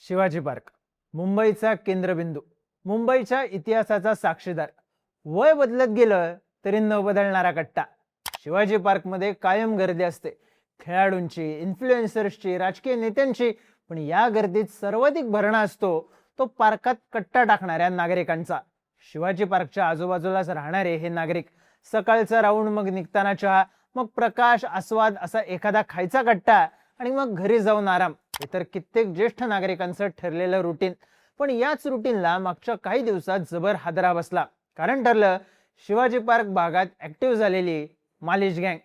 Shivaji park, मुंबईचा केंद्रबिंदू, मुंबईच्या इतिहासाचा साक्षीदार. वय बदलत गेलं तरी न बदलणारा कट्टा. शिवाजी पार्कमध्ये कायम गर्दी असते, खेळाडूंची, इन्फ्लुएन्सर्सची, राजकीय नेत्यांची. पण या गर्दीत सर्वाधिक भरणा असतो तो पार्कात कट्टा टाकणाऱ्या नागरिकांचा. शिवाजी पार्कच्या आजूबाजूलाच राहणारे हे नागरिक सकाळचा राऊंड, मग निघताना चहा, मग प्रकाश आस्वाद असा एखादा खायचा कट्टा आणि मग घरी जाऊन आराम. हे तर कित्येक ज्येष्ठ नागरिकांचं ठरलेलं रुटीन. पण याच रुटीनला मागच्या काही दिवसात जबर हादरा बसला. कारण ठरलं शिवाजी पार्क भागात ऍक्टिव्ह झालेली मालिश गँग.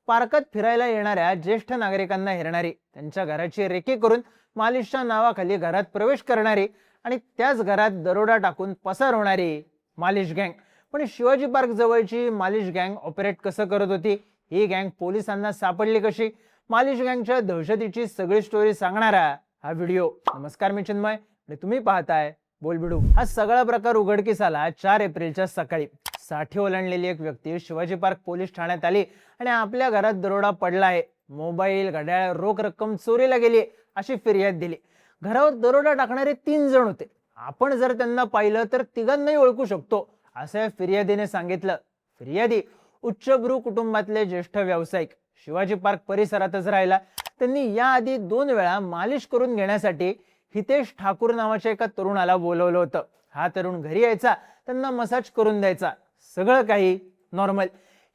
पार्कात फिरायला येणाऱ्या ज्येष्ठ नागरिकांना हेरणारी, त्यांच्या घराची रेकी करून मालिशच्या नावाखाली घरात प्रवेश करणारी आणि त्याच घरात दरोडा टाकून पसार होणारी मालिश गँग. पण शिवाजी पार्क जवळची मालिश गँग ऑपरेट कसं करत होती, ही गँग पोलिसांना सापडली कशी, मालिश गँगच्या दहशतीची सगळी स्टोरी सांगणारा हा व्हिडिओ. नमस्कार, मी चिन्मय आणि तुम्ही पाहताय बोलबिडू. हा सगळा प्रकार उघडकीस आला 4 एप्रिलच्या सकाळी. साठी ओलांडलेली एक व्यक्ती शिवाजी पार्क पोलीस ठाण्यात आली आणि आपल्या घरात दरोडा पडला आहे, मोबाईल, घड्याळ, रोख रक्कम चोरीला गेली अशी फिर्याद दिली. घरावर दरोडा टाकणारे 3 जण होते. आपण जर त्यांना पाहिलं तर तिघांनाही ओळखू शकतो असं या फिर्यादीने सांगितलं. फिर्यादी उच्चभ्रू कुटुंबातले ज्येष्ठ व्यावसायिक, शिवाजी पार्क परिसरातच राहिला. त्यांनी याआधी 2 वेळा मालिश करून घेण्यासाठी हितेश ठाकूर नावाच्या एका तरुणाला बोलवलं होतं. हा तरुण घरी यायचा, त्यांना मसाज करून द्यायचा, सगळं काही नॉर्मल.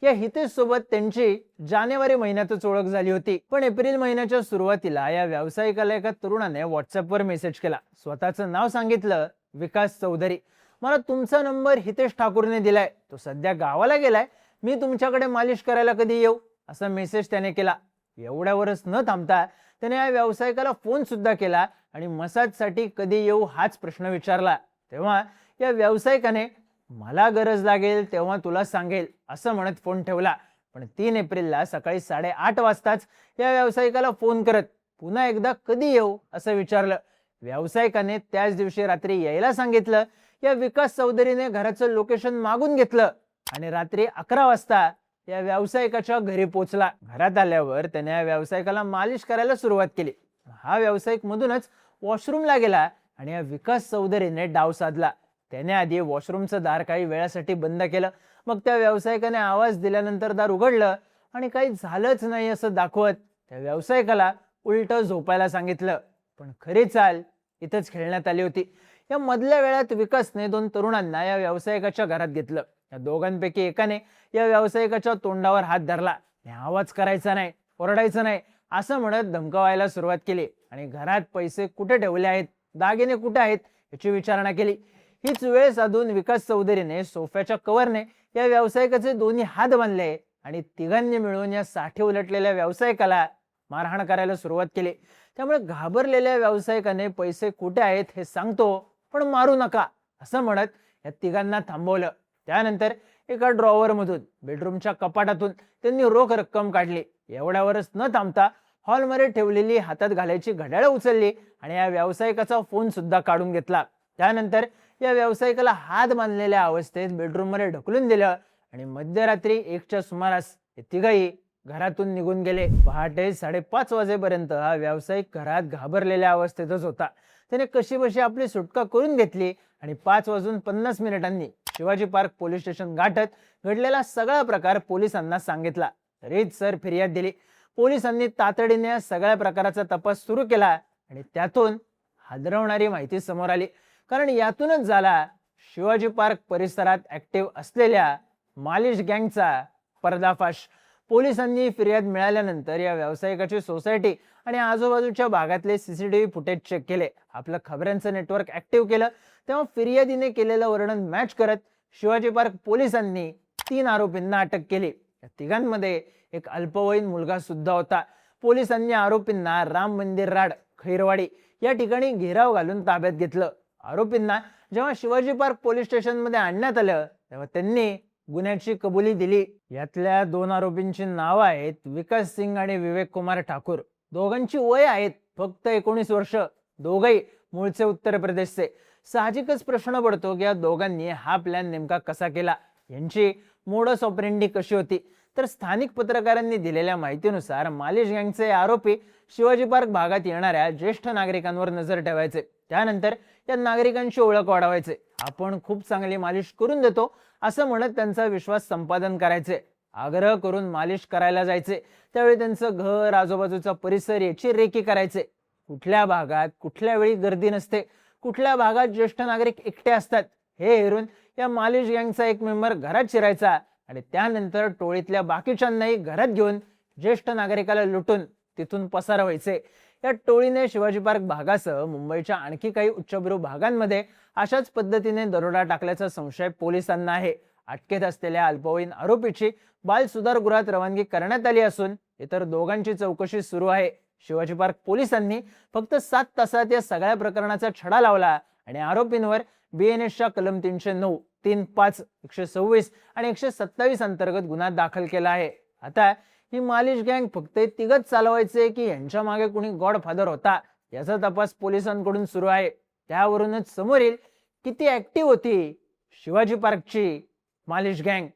या हितेश सोबत त्यांची जानेवारी महिन्यातच ओळख झाली होती. पण एप्रिल महिन्याच्या सुरुवातीला या व्यावसायिकाला एका तरुणाने व्हॉट्सअपवर मेसेज केला. स्वतःचं नाव सांगितलं, विकास चौधरी. मला तुमचा नंबर हितेश ठाकूरने दिलाय, तो सध्या गावाला गेलाय, मी तुमच्याकडे मालिश करायला कधी येऊ, असा मेसेज त्याने केला. एवढ्यावरच न थांबता त्याने या व्यावसायिकाला फोन सुद्धा केला आणि मसाजसाठी कधी येऊ हाच प्रश्न विचारला. तेव्हा या व्यावसायिकाने मला गरज लागेल तेव्हा तुला सांगेल असं म्हणत फोन ठेवला. पण 3 एप्रिलला सकाळी 8:30 वाजताच या व्यावसायिकाला फोन करत पुन्हा एकदा कधी येऊ असं विचारलं. व्यावसायिकाने त्याच दिवशी रात्री यायला सांगितलं. या विकास चौधरीने घराचं लोकेशन मागून घेतलं आणि रात्री 11 वाजता या व्यावसायिकाच्या घरी पोहोचला. घरात आल्यावर त्याने या व्यावसायिकाला मालिश करायला सुरुवात केली. हा व्यावसायिक मधूनच वॉशरूमला गेला आणि या विकास चौधरीने डाव साधला. त्याने आधी वॉशरूमचं दार काही वेळासाठी बंद केलं. मग त्या व्यावसायिकाने आवाज दिल्यानंतर दार उघडलं आणि काही झालंच नाही असं दाखवत त्या व्यावसायिकाला उलट झोपायला सांगितलं. पण खरी चाल इथंच खेळण्यात आली होती. या मधल्या वेळात विकासने 2 तरुणांना या व्यावसायिकाच्या घरात घेतलं. या दोघांपैकी एकाने या व्यावसायिकाच्या तोंडावर हात धरला. आवाज करायचा नाही, ओरडायचं नाही असं म्हणत धमकावायला सुरुवात केली आणि घरात पैसे कुठे ठेवले आहेत, दागिने कुठे आहेत याची विचारणा केली. हीच वेळ साधून विकास चौधरीने सोफ्याच्या कव्हरने या व्यावसायिकाचे दोन्ही हात बांधले आणि तिघांनी मिळून या साठी उलटलेल्या व्यावसायिकाला मारहाण करायला सुरुवात केली. त्यामुळे घाबरलेल्या व्यावसायिकाने पैसे कुठे आहेत हे सांगतो पण मारू नका असं म्हणत या तिघांना थांबवलं. त्यानंतर एका ड्रॉवर मधून बेडरूमच्या कपाटातून त्यांनी रोख रक्कम काढली. एवढ्यावरच न थांबता हॉलमध्ये ठेवलेली हातात घालायची घड्याळ उचलली आणि या व्यावसायिकाचा फोन सुद्धा काढून घेतला. त्यानंतर या व्यावसायिकाला हात बांधलेल्या अवस्थेत बेडरूम मध्ये ढकलून दिलं आणि मध्यरात्री 1च्या सुमारास हे तिघही घरातून निघून गेले. पहाटे 5:30 वाजेपर्यंत हा व्यावसायिक घरात घाबरलेल्या अवस्थेतच होता. त्याने कशीबशी आपली सुटका करून घेतली आणि 5:50 शिवाजी पार्क पोलीस स्टेशन गाठत घडलेला सगळा प्रकार पोलिसांना सांगितला. तरीच सर फिर्याद दिली. पोलिसांनी तातडीने या सगळ्या प्रकाराचा तपास सुरू केला आणि त्यातून हादरवणारी माहिती समोर आली. कारण यातूनच झाला शिवाजी पार्क परिसरात ऍक्टिव्ह असलेल्या मालिश गँगचा पर्दाफाश. पोलिसांनी फिर्याद मिळाल्यानंतर या व्यावसायिकाची सोसायटी आणि आजूबाजूच्या भागातले सीसीटीव्ही फुटेज चेक केले. आपलं खबऱ्यांचं नेटवर्क ऍक्टिव्ह केलं. तेव्हा फिर्यादीने केलेलं वर्णन मॅच करत शिवाजी पार्क पोलिसांनी 3 आरोपींना अटक केली. या तिघांमध्ये एक अल्पवयीन मुलगा सुद्धा होता. पोलिसांनी आरोपींना राम मंदिर राड, खैरवाडी या ठिकाणी घेराव घालून ताब्यात घेतलं. आरोपींना जेव्हा शिवाजी पार्क पोलीस स्टेशन मध्ये आणण्यात आलं तेव्हा त्यांनी गुन्ह्याची कबुली दिली. यातल्या 2 आरोपींची नावं आहेत विकास सिंग आणि विवेक कुमार ठाकूर. दोघांची वय आहेत फक्त 19 वर्ष. दोघही मूळचे उत्तर प्रदेशचे. साहजिकच प्रश्न पडतो की या दोघांनी हा प्लॅन नेमका कसा केला, यांची मोडस ऑपरेंडी कशी होती. तर स्थानिक पत्रकारांनी दिलेल्या माहितीनुसार मालिश गँगचे आरोपी शिवाजी पार्क भागात येणाऱ्या ज्येष्ठ नागरिकांवर नजर ठेवायचे, त्यानंतर या नागरिकांची ओळख वाढवायचे, आपण खूप चांगली मालिश करून देतो असं म्हणत त्यांचा विश्वास संपादन करायचे, आग्रह करून मालिश करायला जायचे, त्यावेळी त्यांचं घर, आजूबाजूचा परिसर याची रेकी करायचे, कुठल्या भागात कुठल्या वेळी गर्दी नसते, कुठल्या भागात ज्येष्ठ नागरिक एकटे असतात हे हेरून या मालिश गँगचा एक मेंबर घरात शिरायचा आणि त्यानंतर टोळीतल्या बाकीच्यांनाही घरात घेऊन ज्येष्ठ नागरिकाला लुटून तिथून पसार व्हायचे। या टोळीने शिवाजी पार्क भागासह मुंबईच्या आणखी काही उच्चभ्रू भागांमध्ये अशाच पद्धतीने दरोडा टाकल्याचा संशय पोलिसांना आहे। अटकेत असलेल्या अल्पवयीन आरोपीची बाल सुधारगृहात रवानगी करण्यात आली असून इतर दोघांची चौकशी सुरू आहे। शिवाजी पार्क पोलिसांनी फक्त 7 तासात या सगळ्या प्रकरणाचा छडा लावला आणि आरोपींवर BNSच्या कलम 309, 3.5, 126 आणि 127 अंतर्गत गुन्हा दाखल केला आहे। आता ही मालिश गँग फक्त तिघच चालवायचे की यांच्या मागे कुणी गॉडफादर होता याचा तपास पोलिसांकडून सुरू आहे। त्यावरूनच समोर येईल किती ऍक्टिव्ह होती शिवाजी पार्कची मालिश गँग।